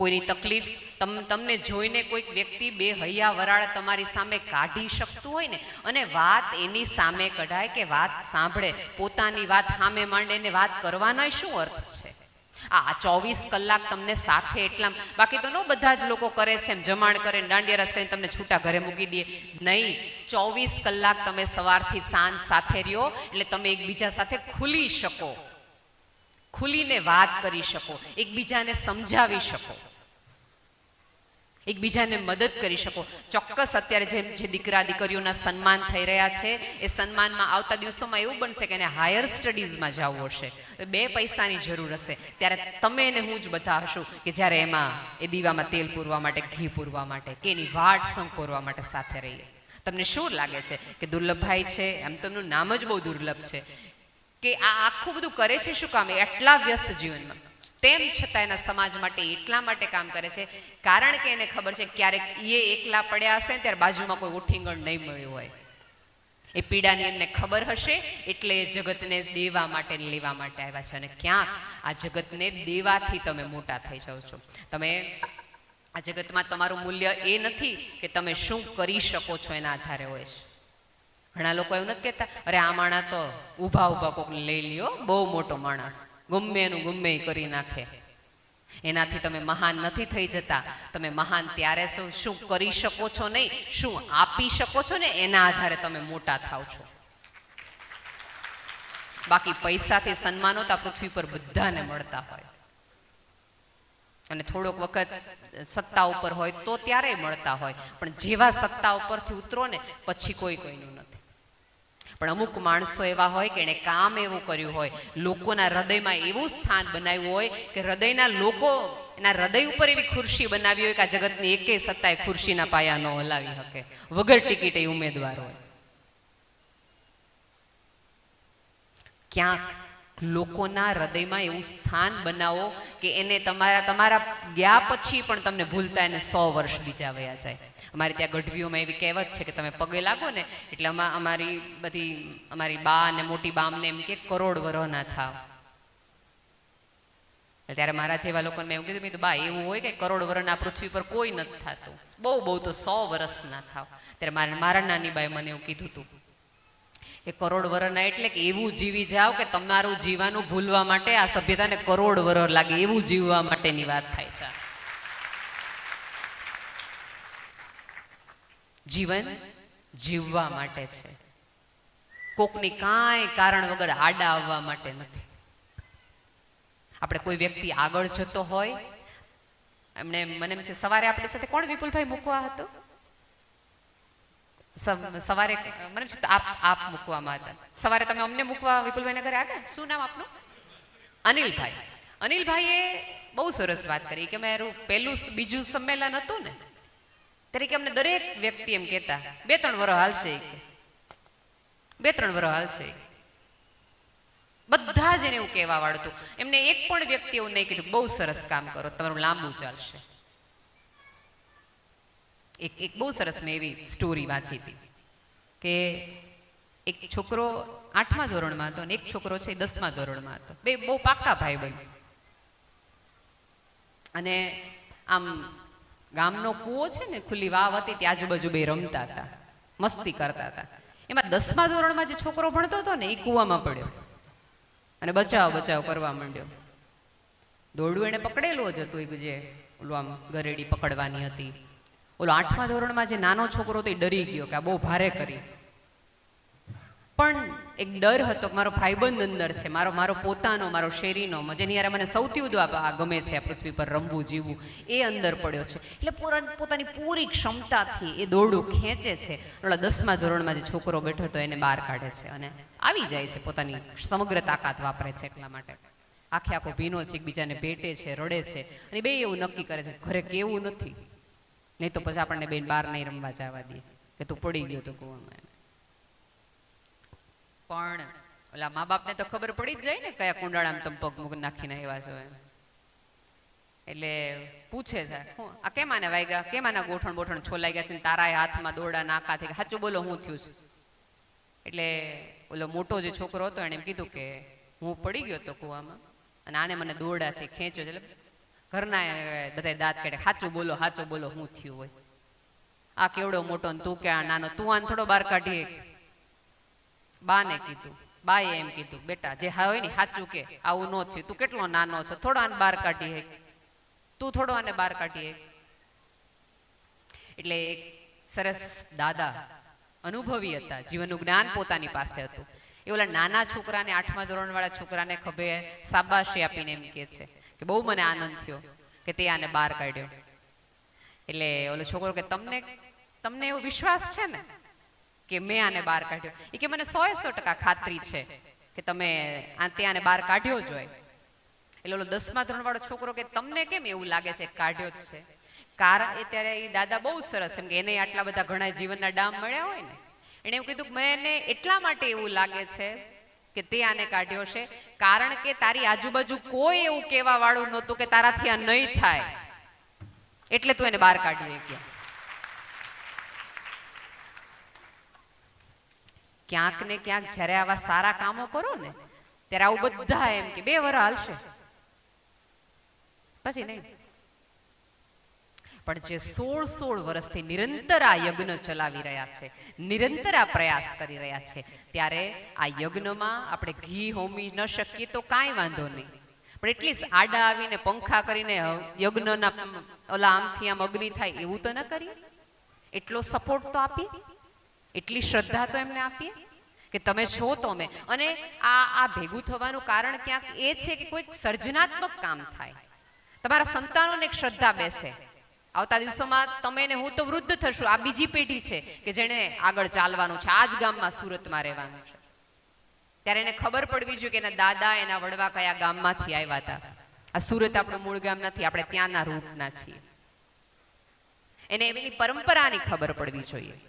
કોઈની તકલીફ તમને જોઈને કોઈક વ્યક્તિ બે હૈયા વરાળ તમારી સામે કાઢી શકતું હોય ને, અને વાત એની સામે કઢાય કે વાત સાંભળે, પોતાની વાત સામે માંડે ને વાત કરવાનો શું અર્થ છે? આ 24 કલાક તમને સાથે એટલા, બાકી તો નો બધા જ લોકો કરે છે એમ જમાણ કરે દાંડિયા રસ કરીને તમને છૂટા ઘરે મૂકી દે. નહીં, 24 કલાક તમે સવારથી સાંજ સાથે રહ્યો એટલે તમે એકબીજા સાથે ખુલી શકો, ખુલીને વાત કરી શકો, એકબીજાને સમજાવી શકો, એકબીજાને મદદ કરી શકો. ચોક્કસ અત્યારે જે દીકરા દીકરીઓના સન્માન થઈ રહ્યા છે એ સન્માનમાં આવતા દિવસોમાં એવું બનશે કે એને હાયર સ્ટડીઝમાં જવું હશે, 2 પૈસાની જરૂર હશે, ત્યારે તમે એને હું જ બતાવશું કે જ્યારે એમાં એ દીવામાં તેલ પૂરવા માટે, ઘી પૂરવા માટે કે એની વાટ સંપોરવા માટે સાથે રહીએ. તમને શું લાગે છે કે દુર્લભભાઈ છે, એમ તેમનું નામ જ બહુ દુર્લભ છે, કે આ આખું બધું કરે છે શું કામ? એટલા વ્યસ્ત જીવનમાં તેમ છતાં એના સમાજ માટે એટલા માટે કામ કરે છે કારણ કે એને ખબર છે ક્યારેક એ એકલા પડ્યા હશે ત્યારે બાજુમાં કોઈ ઉઠીંગણ નહીં મળ્યું હોય. એ પીડાની એમને ખબર હશે એટલે જગતને દેવા માટે લેવા માટે આવ્યા છે. અને ક્યાંક આ જગતને દેવાથી તમે મોટા થઈ જાઓ છો. તમે આ જગતમાં તમારું મૂલ્ય એ નથી કે તમે શું કરી શકો છો એના આધારે હોય છે. ઘણા લોકો એવું નથી કહેતા, અરે આ માણસ તો ઊભા ઊભા કોકને લઈ લ્યો, બહુ મોટો માણસ, ગમે એનું ગમે એ કરી નાખે. એનાથી તમે મહાન નથી થઈ જતા. તમે મહાન ત્યારે શું કરી શકો છો નહીં, શું આપી શકો છો ને એના આધારે તમે મોટા થાવ છો. બાકી પૈસાથી સન્માનો તો પૃથ્વી પર બધાને મળતા હોય, અને થોડોક વખત સત્તા ઉપર હોય તો ત્યારે મળતા હોય, પણ જેવા સત્તા ઉપરથી ઉતરો ને પછી કોઈનું નથી. પણ અમુક માણસો એવા હોય કે એને કામ એવું કર્યું હોય, લોકોના હૃદયમાં એવું સ્થાન બનાવ્યું હોય કે હૃદયના લોકો એના હૃદય ઉપર એવી ખુરશી બનાવી હોય કે આ જગતની એકેય સત્તાએ ખુરશીના પાયા ન હલાવી શકે, વગર ટિકિટે ઉમેદવાર હોય. ક્યાંક લોકોના હૃદયમાં એવું સ્થાન બનાવો કે એને તમારા ગયા પછી પણ તમને ભૂલતા એને 100 વર્ષ બીજા વયા જાય. અમારે ત્યાં ગઢવીઓમાં એવી કહેવત છે કે તમે પગે લાગો ને એટલે અમારી બા અને મોટી બામને એમ કે કરોડ વરહ ના થાવ. ત્યારે મારા જેવા લોકોને મેં એવું કીધું, મેં તો બા એવું હોય કે કરોડ વરહના પૃથ્વી પર કોઈ નથી થતું, બહુ તો 100 વર્ષ ના થાવ. ત્યારે મારા નાની બાએ મને એવું કીધું હતું કે કરોડ વરહના એટલે કે એવું જીવી જાવ કે તમારું જીવાનું ભૂલવા માટે આ સભ્યતાને કરોડ વરહ લાગે, એવું જીવવા માટેની વાત થાય છે. જીવન જીવવા માટે છે, કોકની કાંઈ કારણ વગર આડા આવવા માટે નથી. આપણે કોઈ વ્યક્તિ આગળ જતો હોય, એમને મને એમ છે સવારે આપણી સાથે કોણ વિપુલભાઈ મૂકવા હતો, સવારે મને છે આપ મૂકવામાં હતા. સવારે તમે અમને મૂકવા વિપુલભાઈ ઘરે આવ્યા, શું નામ આપનું? અનિલભાઈ. અનિલભાઈએ બહુ સરસ વાત કરી કે મારું પહેલું બીજું સંમેલન હતું ને તરીકે અમને દરેક વ્યક્તિ એમ કહેતા 2-3 વર્ષ હાલશે, 2-3 વર્ષ હાલશે. બધા જ એને એવું કહેવા વાળું હતું. એમને એક પણ વ્યક્તિ એવું નહીં કીધું બહુ સરસ કામ કરો, તમારું લાંબુ ચાલશે. એક બહુ સરસ મેં એવી સ્ટોરી વાંચી હતી કે એક છોકરો 8મા ધોરણમાં હતો અને એક છોકરો છે 10મા ધોરણમાં હતો. બે બહુ પાક્કા ભાઈ બહેન. અને આમ ગામનો કૂવો છે ને, ખુલ્લી વાવ હતી, ત્યાં આજુબાજુ બે રમતા હતા, મસ્તી કરતા હતા. એમાં 10મા ધોરણમાં જે છોકરો ભણતો હતો ને એ કૂવામાં પડ્યો અને બચાવ કરવા માંડ્યો. દોરડું એને પકડેલું જ હતું, જે ઓલું આમ ગરેડી પકડવાની હતી. ઓલો 8મા ધોરણમાં જે નાનો છોકરો હતો એ ડરી ગયો કે આ બહુ ભારે કરી. પણ એક ડર હતો કે મારો ભાઈબંધ અંદર છે, મારો પોતાનો, મારો શેરીનો, જેની યારે મને સૌથી વધુ આ ગમે છે આ પૃથ્વી પર રમવું, જીવવું, એ અંદર પડ્યો છે. એટલે પોતાની પૂરી ક્ષમતાથી એ દોરડું ખેંચે છે. ઓલા 10મા ધોરણમાં જે છોકરો બેઠો હતો એને બહાર કાઢે છે અને આવી જાય છે, પોતાની સમગ્ર તાકાત વાપરે છે. એટલા માટે આખો ભીનો છે, એકબીજાને ભેટે છે, રડે છે અને બે એવું નક્કી કરે છે ઘરે કેવું નથી, નહીં તો પછી આપણને બેન બહાર નહીં રમવા જવા દે કે તું પડી ગયો તો કૂવામાં. પણ ઓલા મા બાપને તો ખબર પડી જ જાય ને કયા કુંડાળામાં તમે પગ મૂક નાખીને આવ્યા છો. એટલે પૂછે છે આ કેમાને વાગ્યા, કેમાના ગોઠણ છોલાઈ ગયા છે, તારા હાથમાં દોરડા નાકાથી, સાચું બોલો હું થયું છે? એટલે ઓલો મોટો જે છોકરો હતો એને એમ કીધું કે હું પડી ગયો હતો કૂવામાં અને આને મને દોરડાથી ખેંચ્યો. એટલે ઘરના બધા દાંત કાઢે, સાચું બોલો શું થયું હોય, આ કેવડો મોટો ને તું ક્યાં નાનો, તું આને થોડો બહાર કાઢીએ. બાને કીધું, બાએ એમ કીધું, બેટા જે હોય ને સાચું કે, આવું ન થયું, તું કેટલો નાનો છો, થોડો આને બહાર કાઢીએ, તું થોડો આને બહાર કાઢીએ. એટલે એક સરસ દાદા અનુભવી હતા, જીવનનું જ્ઞાન પોતાની પાસે હતું. એ ઓલા નાના છોકરાને, 8મા ધોરણ વાળા છોકરાને ખભે શાબાશી આપીને એમ કે છે કે બહુ મને આનંદ થયો કે તે આને બહાર કાઢ્યો. એટલે ઓલો છોકરો કે તમને એવો વિશ્વાસ છે ને કે મેં આને બહાર કાઢ્યો? એ કે મને 100% ખાતરી છે કે તમે આને બહાર કાઢ્યો જ હોય. એટલે ઓલો 10મા ધોરણ વાળો છોકરો કે તમને કેમ એવું લાગે છે કાઢ્યો જ છે? કારણ એ ત્યારે એ દાદા બહુ સરસ, એમ કે એને આટલા બધા ઘણા જીવનના ડામ મળ્યા હોય ને, એને એવું કીધું કે મને એટલા માટે એવું લાગે છે કે તે આને કાઢ્યો છે કારણ કે તારી આજુબાજુ કોઈ એવું કહેવા વાળું નહોતું કે તારાથી આ નહીં થાય, એટલે તું એને બહાર કાઢી ગયો. ક્યાંક ને ક્યાંક જ્યારે આવા સારા કામો કરો ને ત્યારે આવું બધા એમ કે 2 વર્ષ હાલશે પછી નહીં. પણ જે 16 વર્ષથી નિરંતર આ યજ્ઞ ચલાવી રહ્યા છે, નિરંતર આ પ્રયાસ કરી રહ્યા છે, ત્યારે આ યજ્ઞમાં આપણે ઘી હોમી ન શકીએ તો કાંઈ વાંધો નહીં, પણ એટલીસ્ટ આડા આવીને પંખા કરીને યજ્ઞના ઓલા આમથી આમ અગ્નિ થાય એવું તો ન કરીએ. એટલો સપોર્ટ તો આપીએ, એટલી શ્રદ્ધા તો એમને આપીએ કે તમે છો તો અમે. અને આ ભેગું થવાનું કારણ ક્યાંક એ છે કે કોઈક સર્જનાત્મક કામ થાય, તમારા સંતાનોને એક શ્રદ્ધા બેસે. આવતા દિવસોમાં તમે ને હું તો વૃદ્ધ થશું, આ બીજી પેઢી છે કે જેને આગળ ચાલવાનું છે, આ જ ગામમાં સુરતમાં રહેવાનું છે. ત્યારે એને ખબર પડવી જોઈએ કે એના દાદા, એના વડવા કયા ગામમાંથી આવ્યા હતા. આ સુરત આપણું મૂળ ગામ નથી, આપણે ત્યાંના રૂટના છીએ. એને એની પરંપરાની ખબર પડવી જોઈએ,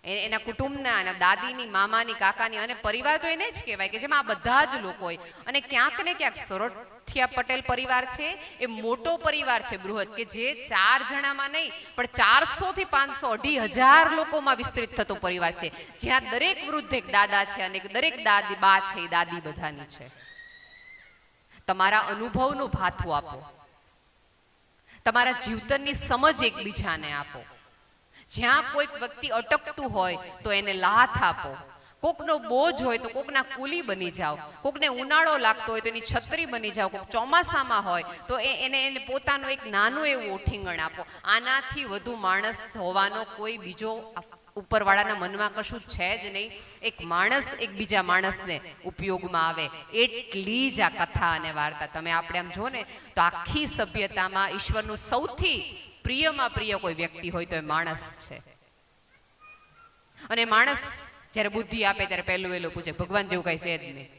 એના કુટુંબના, એના દાદીની, મામાની, કાકાની, અને પરિવાર તો એને જ કહેવાય કે જેમાં આ બધા જ લોકો હોય. અને ક્યાંક ને ક્યાંક સોરઠિયા પટેલ પરિવાર છે એ મોટો પરિવાર છે, બૃહદ, કે જે 4 જણામાં નહીં પણ 400 થી 500, 2,500 લોકોમાં વિસ્તૃત થતો પરિવાર છે, જ્યાં દરેક વૃદ્ધ એક દાદા છે અને દરેક દાદી બા છે એ દાદી બધાની છે. તમારા અનુભવનું ભાથું આપો, તમારા જીવતરની સમજ એકબીજાને આપો. જ્યાં કોઈક વ્યક્તિ અટકતું હોય તો એને લાથ આપો, કોકનો બોજ હોય તો કોકના કુલી બની જાઓ, કોકને ઉનાળો લાગતો હોય તો એની છત્રી બની જાઓ, કોક ચોમાસામાં હોય તો એને પોતાનું એક નાનું એવું ઓઠીંગણ આપો. આનાથી વધુ માણસ હોવાનો કોઈ બીજો ઉપરવાળાના મનમાં કશું છે જ નહીં. એક માણસ એક બીજા માણસને ઉપયોગમાં આવે એટલી જ આ કથા અને વાર્તા. તમે આપણે આમ જો ને તો આખી સભ્યતામાં ઈશ્વરનું સૌથી પ્રિયમાં પ્રિય કોઈ વ્યક્તિ હોય તો એ માણસ છે. અને માણસ જ્યારે બુદ્ધિ આપે ત્યારે પહેલું એલું પૂછે, ભગવાન જેવું કઈ છે જ નહીં.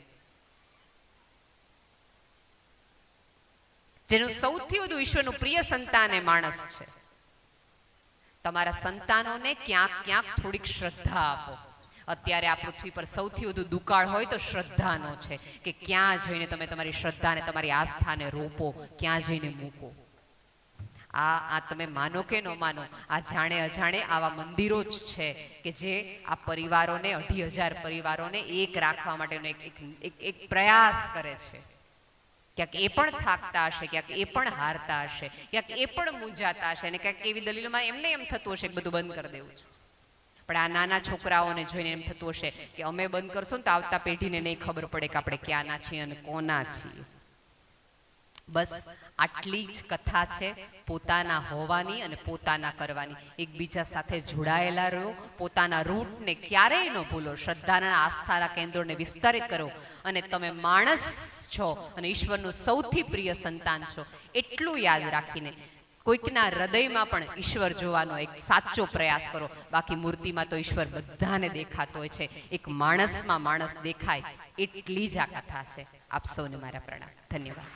જેનું સૌથી વધુ ઈશ્વરનું પ્રિય સંતાન એ માણસ છે. તમારા સંતાનોને ક્યાંક ક્યાંક થોડીક શ્રદ્ધા આપો. અત્યારે આ પૃથ્વી પર સૌથી વધુ દુકાળ હોય તો શ્રદ્ધાનો છે, કે ક્યાં જઈને તમે તમારી શ્રદ્ધાને, તમારી આસ્થાને રોપો, ક્યાં જઈને મૂકો. આ તમે માનો કે ન માનો, આ જાણે અજાણે આવા મંદિરો જ છે કે જે આ પરિવારોને, 2,500 પરિવારોને એક રાખવા માટેનો એક પ્રયાસ કરે છે. ક્યાંક એ પણ થાકતા હશે, ક્યાંક એ પણ હારતા હશે, ક્યાંક એ પણ મૂંઝાતા હશે, અને ક્યાંક એવી દલીલોમાં એમને એમ થતું હશે કે બધું બંધ કરી દેવું છે. પણ આ નાના છોકરાઓને જોઈને એમ થતું હશે કે અમે બંધ કરશું ને તો આવતા પેઢીને નહીં ખબર પડે કે આપણે ક્યાંના છીએ અને કોના છીએ. બસ આટલી જ કથા છે પોતાના હોવાની અને પોતાના કરવાની. એકબીજા સાથે જોડાયેલા રહો, પોતાના રૂટને ક્યારેય ન ભૂલો, શ્રદ્ધાના, આસ્થાના કેન્દ્રોને વિસ્તારિત કરો, અને તમે માણસ છો અને ઈશ્વરનું સૌથી પ્રિય સંતાન છો એટલું યાદ રાખીને કોઈકના હૃદયમાં પણ ઈશ્વર જોવાનો એક સાચો પ્રયાસ કરો. બાકી મૂર્તિમાં તો ઈશ્વર બધાને દેખાતો હોય છે, એક માણસમાં માણસ દેખાય એટલી જ આ કથા છે. આપ સૌને મારા પ્રણામ. ધન્યવાદ.